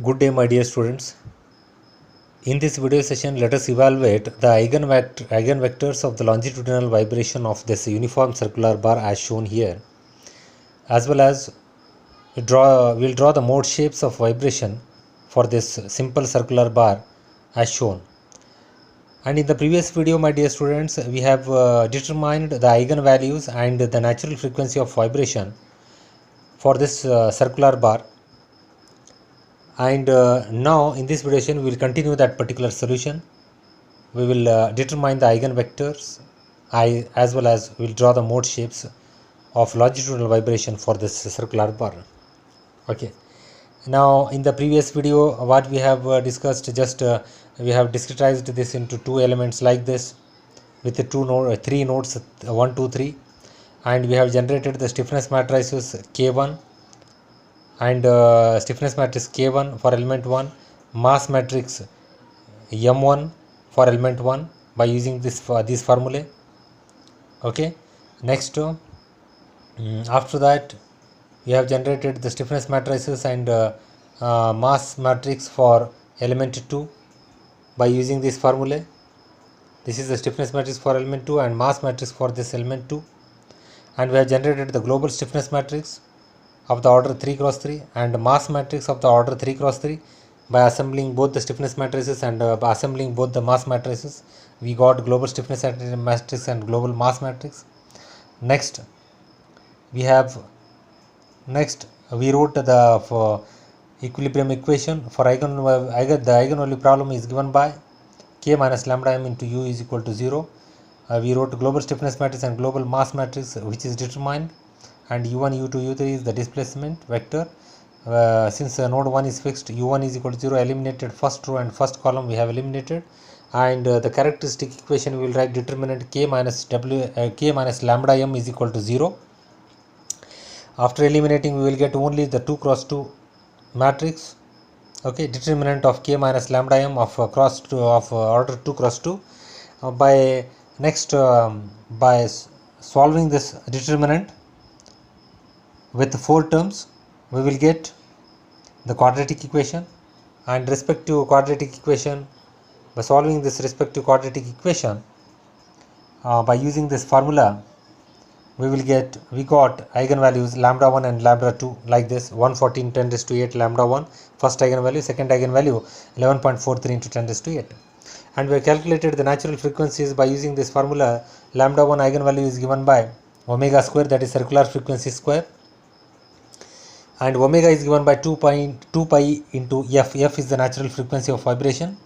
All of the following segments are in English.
Good day, my dear students. In this video session, let us evaluate the eigenvectors of the longitudinal vibration of this uniform circular bar as shown here, as well as we'll draw the mode shapes of vibration for this simple circular bar as shown. And in the previous video, my dear students, we have determined the eigenvalues and the natural frequency of vibration for this circular bar. And now in this video session we will continue that particular solution. We will determine the eigenvectors as well as we will draw the mode shapes of longitudinal vibration for this circular bar. Okay, now in the previous video what we have discussed, we have discretized this into two elements like this with the three nodes 1 2 3, and we have generated the stiffness matrices K1 and stiffness matrix K1 for element 1, mass matrix M1 for element 1 by using these formulae. Okay, next after that we have generated the stiffness matrices and mass matrix for element 2 by using this formulae. This is the stiffness matrix for element 2 and mass matrix for this element 2, and we have generated the global stiffness matrix of the order 3 cross 3 and mass matrix of the order 3 cross 3 by assembling both the stiffness matrices and by assembling both the mass matrices. We got global stiffness matrix and global mass matrix. Next we wrote the equilibrium equation for the eigenvalue problem is given by k minus lambda m into u is equal to 0. We wrote global stiffness matrix and global mass matrix, which is determined, and u1 u2 u3 is the displacement vector. Since node 1 is fixed, u1 is equal to 0, eliminated first row and first column we have eliminated, and the characteristic equation we will write determinant k minus lambda m is equal to 0. After eliminating we will get only the 2 cross 2 matrix. Okay, determinant of k minus lambda m of order 2 cross 2. By solving this determinant with 4 terms, we will get the quadratic equation, and respective quadratic equation, by solving this respective quadratic equation by using this formula, we got eigenvalues lambda 1 and lambda 2 like this: 114 10 raised to 8 lambda 1 first eigenvalue, second eigenvalue 11.43 into 10 raised to 8, and we have calculated the natural frequencies by using this formula. Lambda 1 eigenvalue is given by omega square, that is circular frequency square, and omega is given by 2 pi into f. F is the natural frequency of vibration,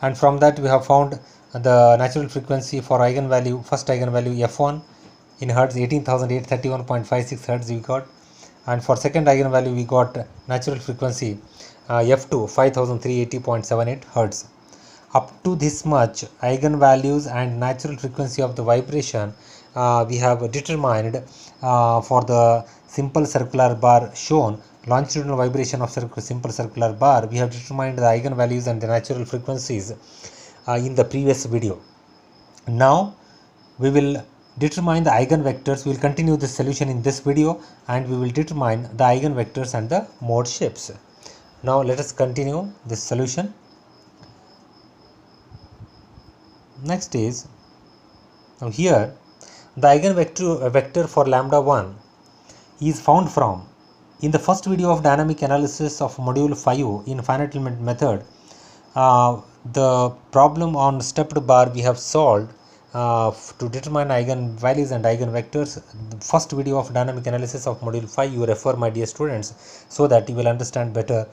and from that we have found the natural frequency for first eigenvalue f1 in hertz 18,831.56 hertz we got, and for second eigenvalue we got natural frequency f2 5,380.78 hertz. Up to this much eigenvalues and natural frequency of the vibration we have determined for the simple circular bar shown, longitudinal vibration of simple circular bar. We have determined the eigenvalues and the natural frequencies in the previous video. Now we will determine the eigenvectors. We will continue this solution in this video, and we will determine the eigenvectors and the mode shapes. Now let us continue this solution. Next is, now here the eigenvector for lambda 1 is found from, in the first video of dynamic analysis of module 5 in finite element method, the problem on stepped bar we have solved to determine eigenvalues and eigenvectors. The first video of dynamic analysis of module 5 you refer, my dear students, so that you will understand better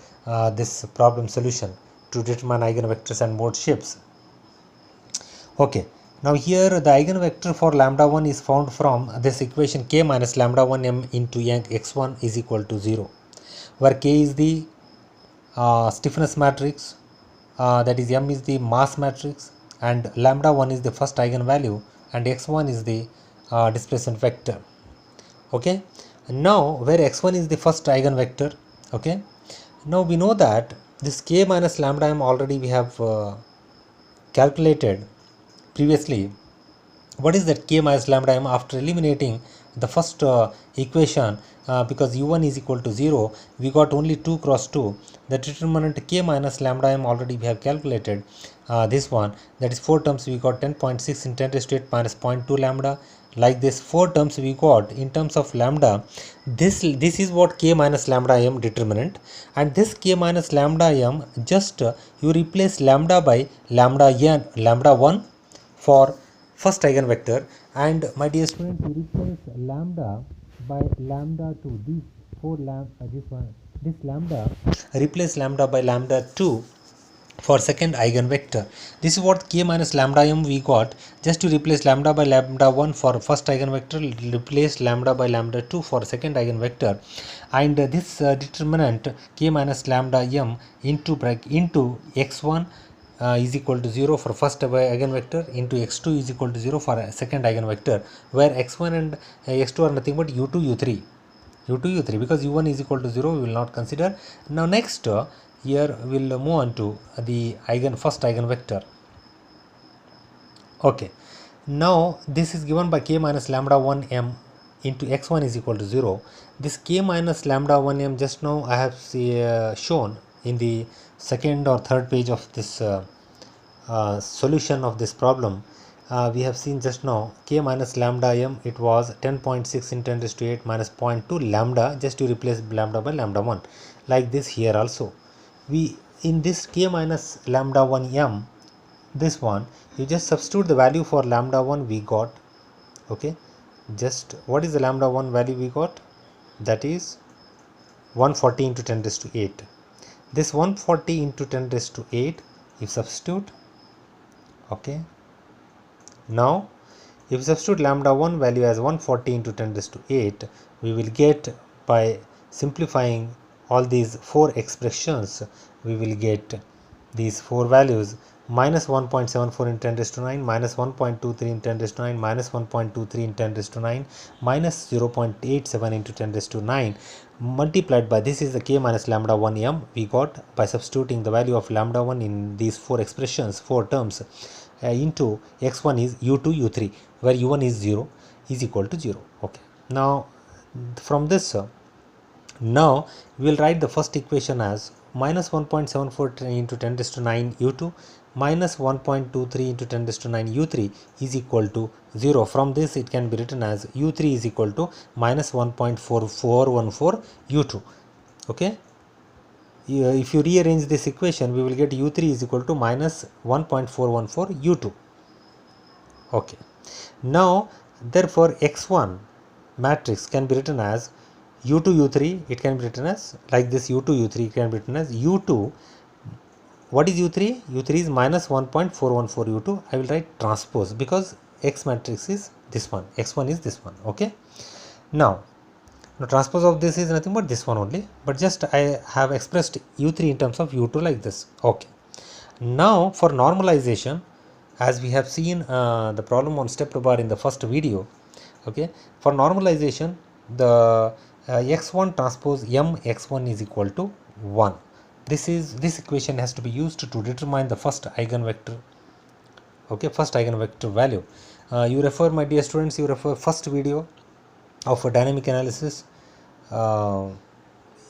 this problem solution to determine eigenvectors and mode shapes. Okay, now here the eigenvector for lambda 1 is found from this equation k minus lambda 1 m into x1 is equal to 0, where k is the stiffness matrix, that is m is the mass matrix, and lambda 1 is the first eigenvalue, and x1 is the displacement vector. Okay, now where x1 is the first eigenvector, okay, now we know that this k minus lambda m already we have calculated previously. What is that k minus lambda m? After eliminating the first equation, because u1 is equal to 0, we got only 2 cross 2. The determinant k minus lambda m already we have calculated, this one, that is 4 terms we got 10.6 in 10 raised to 8 minus 0.2 lambda. Like this 4 terms we got in terms of lambda. This is what k minus lambda m determinant, and this k minus lambda m, just you replace lambda by lambda 1 for first eigenvector, and my dear student, you replace lambda by lambda 2, these 4 this lambda, replace lambda by lambda 2 for second eigenvector. This is what k minus lambda m we got. Just to replace lambda by lambda 1 for first eigenvector, replace lambda by lambda 2 for second eigenvector, and this determinant k minus lambda m into x1 is equal to 0 for first eigenvector, into x2 is equal to 0 for second eigenvector, where x1 and x2 are nothing but u2 u3, because u1 is equal to 0 we will not consider. Now next, here we will move on to the first eigenvector. Okay, now this is given by k minus lambda 1 m into x1 is equal to 0. This k minus lambda 1 m, just now I have shown in the second or third page of this solution of this problem. We have seen just now k minus lambda m, it was 10.6 in 10 raised to 8 minus 0.2 lambda, just to replace lambda by lambda 1. Like this here also, we in this k minus lambda 1 m, this one, you just substitute the value for lambda 1 we got. Okay, just what is the lambda 1 value we got? That is 140 into 10 raised to 8. This 140 into 10 raised to 8, you substitute. Okay, now if you substitute lambda 1 value as 140 into 10 raised to 8, we will get, by simplifying all these 4 expressions, we will get these 4 values: minus 1.74 in 10 raised to 9, minus 1.23 in 10 raised to 9, minus 1.23 in 10 raised to 9, minus 0.87 into 10 raised to 9, multiplied by, this is the k minus lambda 1 m we got by substituting the value of lambda 1 in these 4 expressions, 4 terms, into x1 is u2 u3, where u1 is 0 is equal to 0. Okay, now from this, now we will write the first equation as minus 1.74 into 10 raised to 9 u2 minus 1.23 into 10 raised to 9 u3 is equal to 0. From this it can be written as u3 is equal to minus 1.4414 u2. Okay, if you rearrange this equation, we will get u3 is equal to minus 1.414 u2. Okay, now therefore x1 matrix can be written as u2 u3, it can be written as like this, u2 u3 can be written as u2, what is u3? u3 is minus 1.414 u2. I will write transpose, because x matrix is this one, x1 is this one. Okay, now transpose of this is nothing but this one only, but just I have expressed u3 in terms of u2 like this. Okay, now for normalization, as we have seen the problem on step bar in the first video. Okay, for normalization, the x1 transpose m x1 is equal to 1. This equation has to be used to determine the first eigenvector. Okay, first eigenvector value. You refer, my dear students, you refer first video of a dynamic analysis.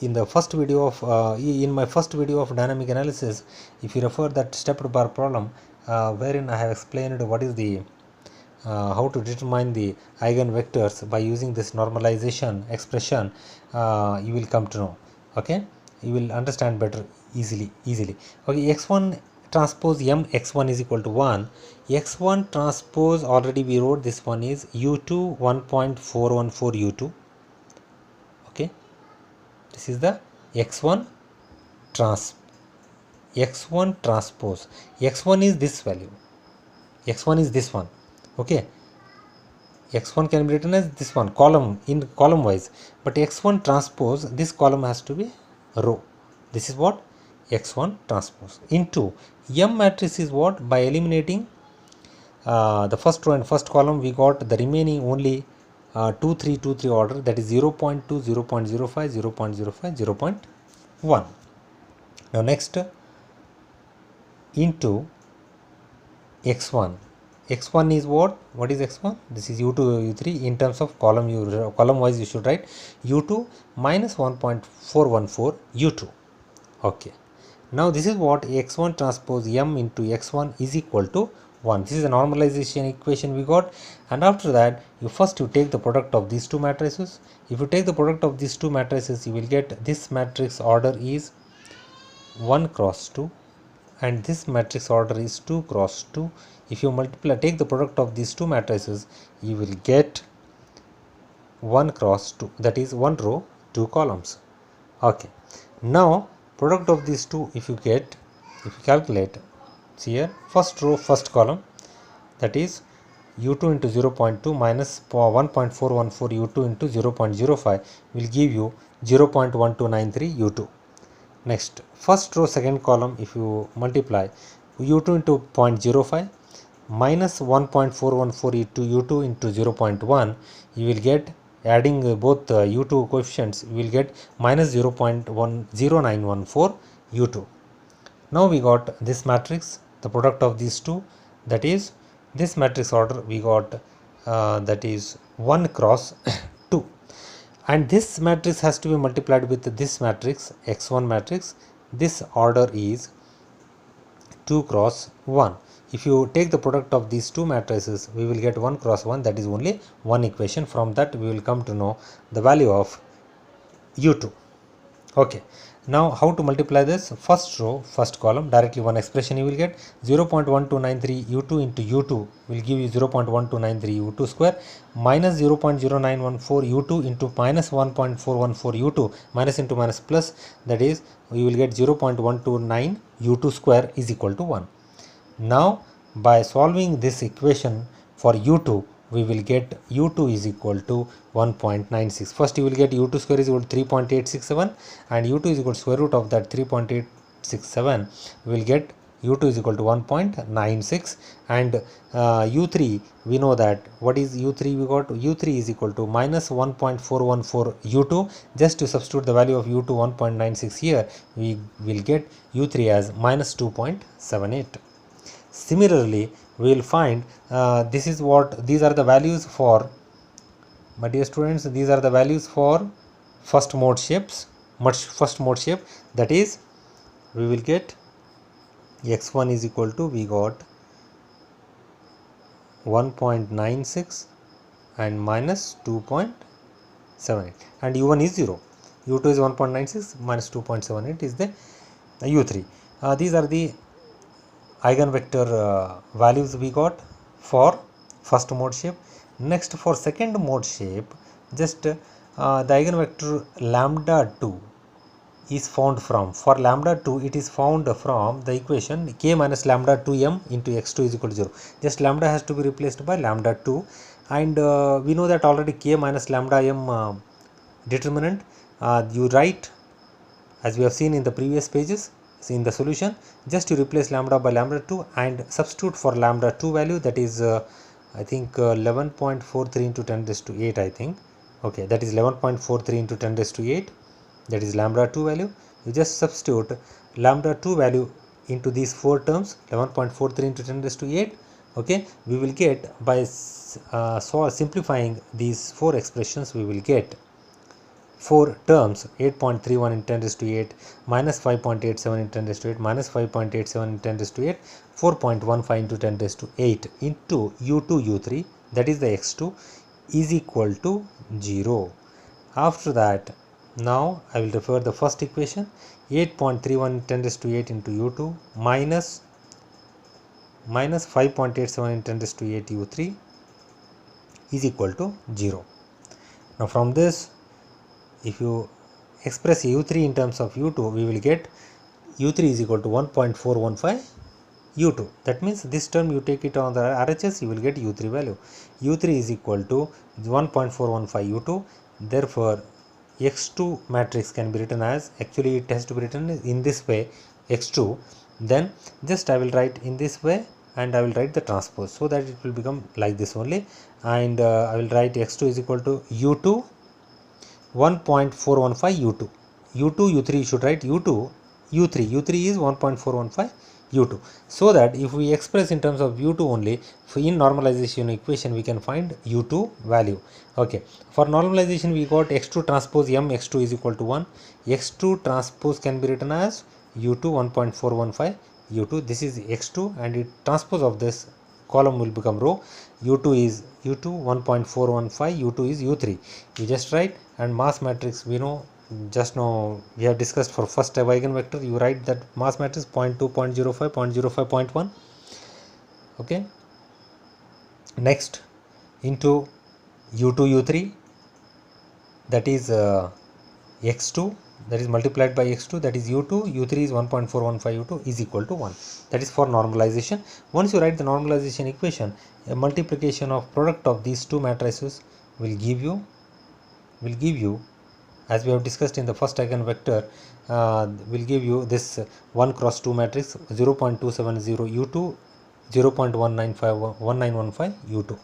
In the first video of in my first video of dynamic analysis, if you refer that step bar problem, wherein I have explained what is the how to determine the eigenvectors by using this normalization expression, you will come to know. Okay, you will understand better easily. Okay, x1 transpose m x1 is equal to 1. x1 transpose, already we wrote, this one is u2 1.414 u2. Okay, this is the x1 transpose. x1 is this value, x1 is this one. Okay, x1 can be written as this one, column wise, but x1 transpose, this column has to be row. This is what x1 transpose into m matrix is what, by eliminating the first row and first column, we got the remaining only 2 3 2 3 order, that is 0.2 0.05 0.05 0.1. Now next, into x1 x1 is what is x1? This is u2 u3 in terms of column wise you should write u2 minus 1.414 u2. Okay, now this is what x1 transpose m into x1 is equal to 1. This is a normalization equation we got, and after that you take the product of these two matrices. If you take the product of these two matrices, you will get this matrix order is 1 cross 2 and this matrix order is 2 cross 2. If you take the product of these two matrices, you will get 1 cross 2, that is 1 row 2 columns. Okay, now product of these two, if you calculate, see here, first row first column, that is u2 into 0.2 minus 1.414 u2 into 0.05 will give you 0.1293 u2. Next, first row second column, if you multiply u2 into 0.05 minus 1.414 u2 into 0.1, you will get, adding both u2 coefficients, you will get minus 0.0914 u2. Now we got this matrix, the product of these two, that is this matrix order we got, that is 1 cross 2, and this matrix has to be multiplied with this matrix x1 matrix. This order is 2 cross 1. If you take the product of these two matrices, we will get 1 cross 1, that is only one equation. From that we will come to know the value of u2. Okay, now how to multiply this? First row first column, directly one expression you will get, 0.1293 u2 into u2 will give you 0.1293 u2 square minus 0.0914 u2 into minus 1.414 u2, minus into minus plus, that is we will get 0.129 u2 square is equal to 1. Now by solving this equation for u2, we will get u2 is equal to 1.96. First you will get u2 square is equal to 3.867 and u2 is equal to square root of that 3.867. We will get u2 is equal to 1.96, and u3, we know that what is u3, we got u3 is equal to minus 1.414 u2. Just to substitute the value of u2 1.96 here, we will get u3 as minus 2.78. Similarly, we will find these are the values for, my dear students, these are the values for first mode shape, that is we will get x1 is equal to, we got 1.96 and minus 2.78, and u1 is 0, u2 is 1.96 minus 2.78 is the u3. These are the eigenvector values we got for first mode shape. Next, for second mode shape, just the eigenvector lambda 2 is found from, for lambda 2 it is found from the equation k minus lambda 2m into x2 is equal to 0. Just lambda has to be replaced by lambda 2, and we know that already k minus lambda m determinant, you write as we have seen in the previous pages. In the solution, just you replace lambda by lambda 2 and substitute for lambda 2 value, that is I think 11.43 into 10 raised to 8, I think. Okay, that is 11.43 into 10 raised to 8, that is lambda 2 value. You just substitute lambda 2 value into these four terms, 11.43 into 10 raised to 8. Okay, we will get, by simplifying these four expressions, we will get 4 terms, 8.31 in 10 raised to 8 minus 5.87 in 10 raised to 8 minus 5.87 in 10 raised to 8, 4.15 into 10 raised to 8 into u2 u3, that is the x2, is equal to 0. After that, now I will refer the first equation, 8.31 in 10 raised to 8 into u2 minus 5.87 in 10 raised to 8 u3 is equal to 0. Now from this, if you express u3 in terms of u2, we will get u3 is equal to 1.415 u2. That means this term you take it on the RHS, you will get u3 value. u3 is equal to 1.415 u2. Therefore, x2 matrix can be written as, actually it has to be written in this way, x2. Then just I will write in this way and I will write the transpose, so that it will become like this only, and I will write x2 is equal to u2 1.415 u2, u2 u3 you should write u2 u3 is 1.415 u2. So that if we express in terms of u2 only, in normalization equation we can find u2 value. Okay, for normalization we got x2 transpose m x2 is equal to 1. x2 transpose can be written as u2 1.415 u2. This is x2 and it transpose of this column will become row. u2 is u2 1.415, u2 is u3. You just write, and mass matrix we know, just now we have discussed for first type eigenvector, you write that mass matrix 0.2, 0.05, 0.05, 0.1. okay, next into u2 u3, that is x2, that is multiplied by x2, that is u2, u3 is 1.415 u2 is equal to 1. That is for normalization. Once you write the normalization equation, a multiplication of product of these two matrices will give you as we have discussed in the first eigenvector, will give you this 1 cross 2 matrix 0.270 u2, 0.1915 u2.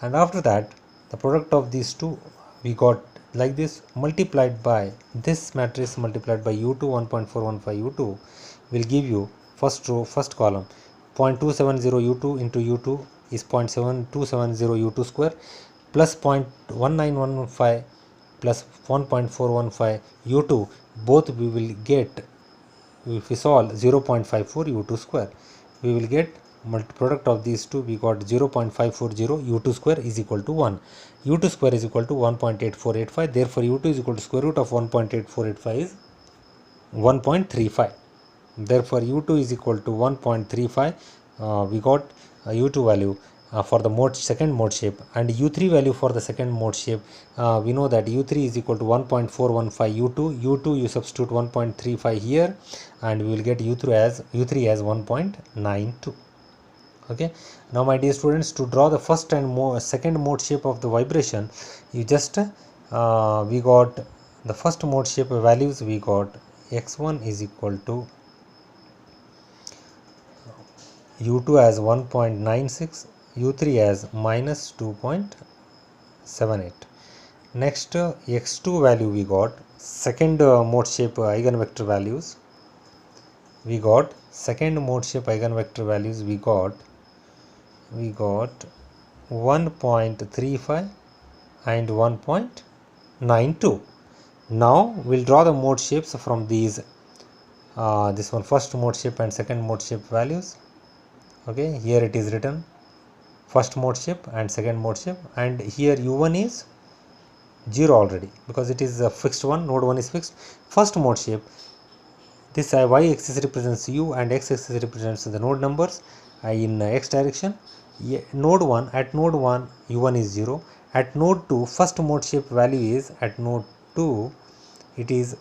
And after that, the product of these two we got like this, multiplied by this matrix multiplied by u2 1.415 u2 will give you first row, first column, 0.270 u2 into u2 is 0.7270 u2 square plus 0.1915 plus 1.415 u2, both we will get, if we solve 0.54 u2 square, we will get product of these two, we got 0.540 u2 square is equal to 1. u2 square is equal to 1.8485, therefore u2 is equal to square root of 1.8485 is 1.35. Therefore u2 is equal to 1.35. We got u2 value for the second mode shape, and u3 value for the second mode shape. We know that u3 is equal to 1.415 u2 you substitute 1.35 here, and we will get u3 as 1.92. okay, now my dear students, to draw the first and second mode shape of the vibration, you just we got the first mode shape values, we got x1 is equal to u2 as 1.96, u3 as minus 2.78. next x2 value we got, second mode shape eigenvector values, we got second mode shape eigenvector values, we got 1.35 and 1.92. now we'll draw the mode shapes from these, this one first mode shape and second mode shape values. okay, here it is written first mode shape and second mode shape, and here u1 is 0 already because it is a fixed one, node 1 is fixed. First mode shape, this y axis represents u and x axis represents the node numbers in x direction. Node 1, at node 1 u1 is 0, at node 2 first mode shape value is, at node 2 it is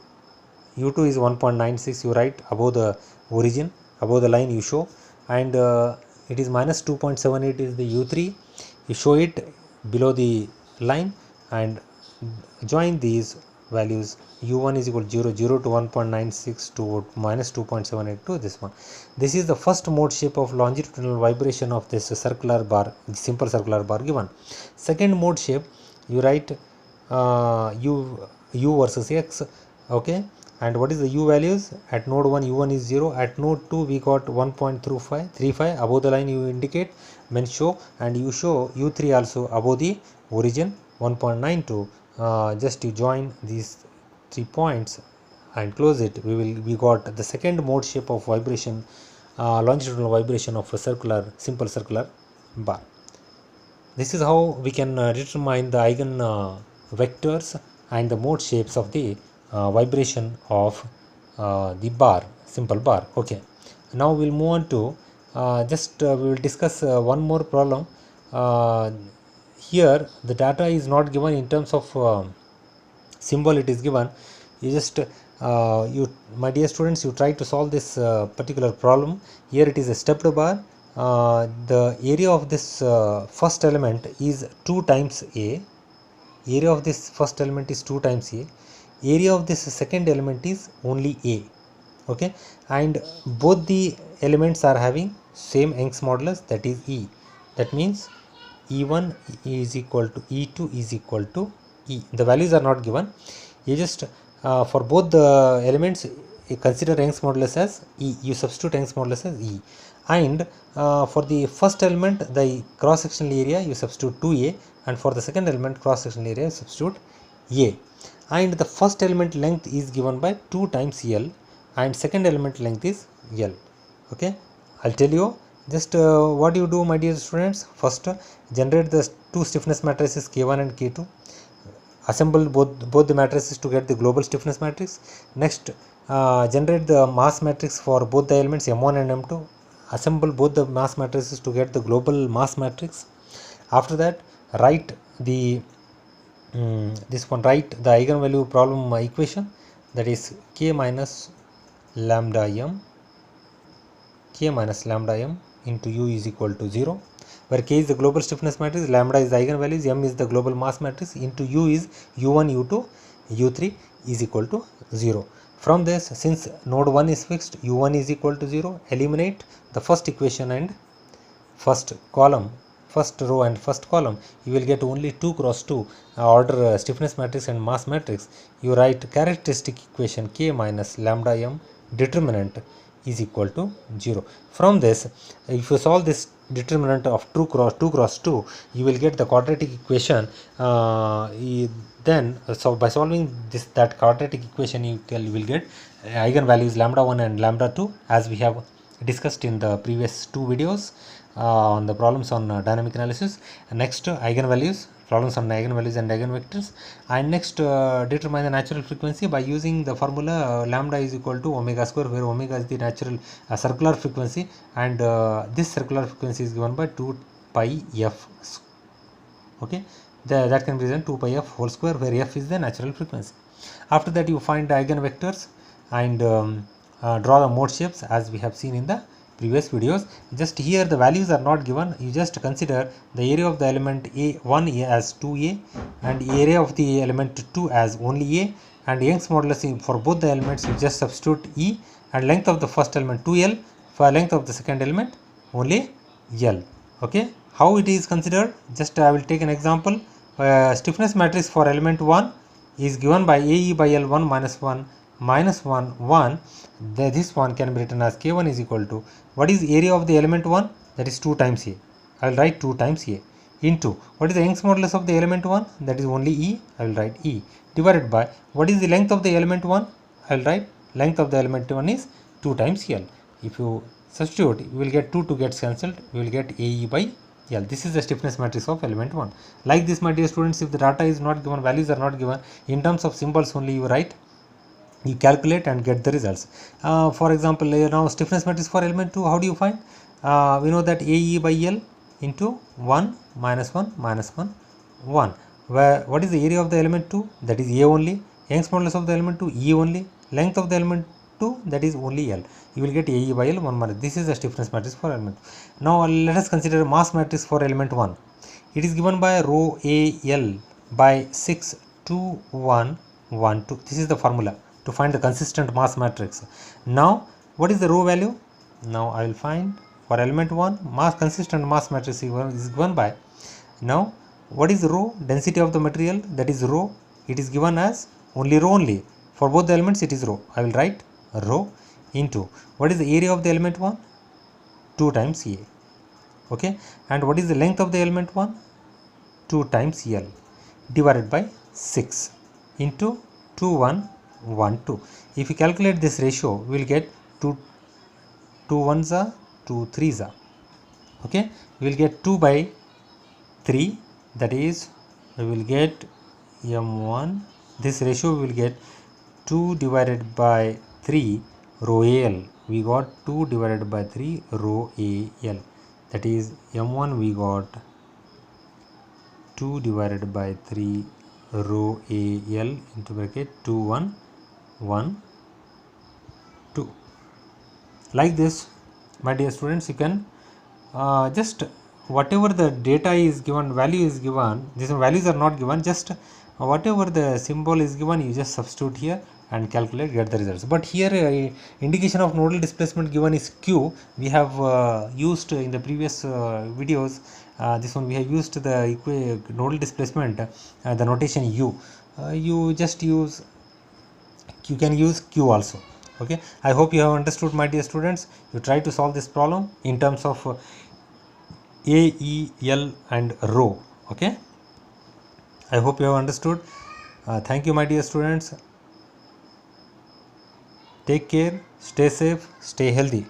u2 is 1.96, you write above the origin, above the line you show, and it is minus 2.78 is the u3, you show it below the line and join these values. u1 is equal to 0, 0 to 1.96 to minus 2.78 to this one. This is the first mode shape of longitudinal vibration of this circular bar, simple circular bar given. Second mode shape, you write u versus x. okay, and what is the u values? At node 1 u1 is 0, at node 2 we got 1.35 above the line, you indicate, then show, and you show u3 also above the origin 1.92. just you join these 3 points and close it, we got the second mode shape of vibration, longitudinal vibration of a simple circular bar. This is how we can determine the eigen vectors and the mode shapes of the vibration of the bar, simple bar. okay, now we'll move on to we will discuss one more problem. Here the data is not given in terms of symbol, it is given. You just my dear students, you try to solve this particular problem. Here it is a stepped bar. The area of this first element is 2 times a, area of this first element is 2 times a, area of this second element is only a. okay, and both the elements are having same Young's modulus, that is e. That means e1 is equal to e2 is equal to e. The values are not given, you just for both the elements you consider Young's modulus as E. You substitute Young's modulus as E. And for the first element, the cross sectional area, you substitute 2a, and for the second element, cross sectional area, you substitute a. And the first element length is given by 2 times L, and second element length is L. Okay, I'll tell you just what you do, my dear students. First, generate the two stiffness matrices K1 and K2. Assemble both the matrices to get the global stiffness matrix. Next, generate the mass matrix for both the elements M1 and M2. Assemble both the mass matrices to get the global mass matrix. After that, write the write the eigenvalue problem equation, that is k minus lambda m into u is equal to 0, where k is the global stiffness matrix, lambda is the eigenvalues, m is the global mass matrix, into u is u1, u2, u3 is equal to 0. From this, since node 1 is fixed, u1 is equal to 0, eliminate the first equation and first column, first row and first column. You will get only 2 cross 2 order stiffness matrix and mass matrix. You write characteristic equation k minus lambda m determinant is equal to 0. From this, if you solve this determinant of 2 cross 2, you will get the quadratic equation. Then by solving that quadratic equation, you will get eigenvalues lambda 1 and lambda 2, as we have discussed in the previous 2 videos on the problems on dynamic analysis. Next, eigenvalues, problems on eigenvalues and eigenvectors. And next, determine the natural frequency by using the formula lambda is equal to omega square, where omega is the natural circular frequency, and this circular frequency is given by 2 pi f. Okay, that can be written 2 pi f whole square, where f is the natural frequency. After that, you find the eigenvectors and draw the mode shapes, as we have seen in the previous videos. Just here the values are not given. You just consider the area of the element A1 as 2a, and area of the element 2 as only a, and Young's modulus for both the elements you just substitute E, and length of the first element 2l, for length of the second element only L. Okay, how it is considered? Just I will take an example. Stiffness matrix for element 1 is given by AE by L1 minus 1 minus 1 1. This one can be written as K1 is equal to, what is area of the element 1? That is 2 times A. I will write 2 times A, into what is the Young's modulus of the element 1? That is only E. I will write E, divided by what is the length of the element 1? I will write length of the element 1 is 2 times L. If you substitute, you will get 2 gets cancelled, you will get AE by L. This is the stiffness matrix of element 1. Like this, my dear students, if the data is not given, values are not given, in terms of symbols only you write, you calculate and get the results. For example, now stiffness matrix for element 2, how do you find? We know that AE by L into 1 minus 1 minus 1 1, where what is the area of the element 2? That is A only. Young's modulus of the element 2 E only. Length of the element 2, that is only L. You will get AE by L 1 minus. This is the stiffness matrix for element 2. Now let us consider mass matrix for element 1. It is given by rho AL by 6 2 1 1 2. This is the formula to find the consistent mass matrix. Now what is the rho value? Now I will find for element 1 consistent mass matrix is given by, now what is rho? Density of the material, that is rho. It is given as only rho only. For both the elements it is rho. I will write rho into what is the area of the element 1? 2 times A. Okay, and what is the length of the element 1? 2 times L, divided by 6 into 2 1 1 2. If you calculate this ratio, we will get 2 1s are 2 3s are. Okay, we will get 2 by 3, that is we will get m1. This ratio we will get 2 divided by 3 rho al. We got 2 divided by 3 rho al. That is m1 we got 2 divided by 3 rho al into bracket 2 1 1 2. Like this, my dear students, you can just whatever the data is given, value is given, these values are not given, just whatever the symbol is given, you just substitute here and calculate, get the results. But here indication of nodal displacement given is q. We have used in the previous videos, this one we have used the nodal displacement, the notation u. You just use, you can use q also. Okay, I hope you have understood, my dear students. You try to solve this problem in terms of A, E, L and rho. Okay, I hope you have understood. Thank you, my dear students. Take care, stay safe, stay healthy.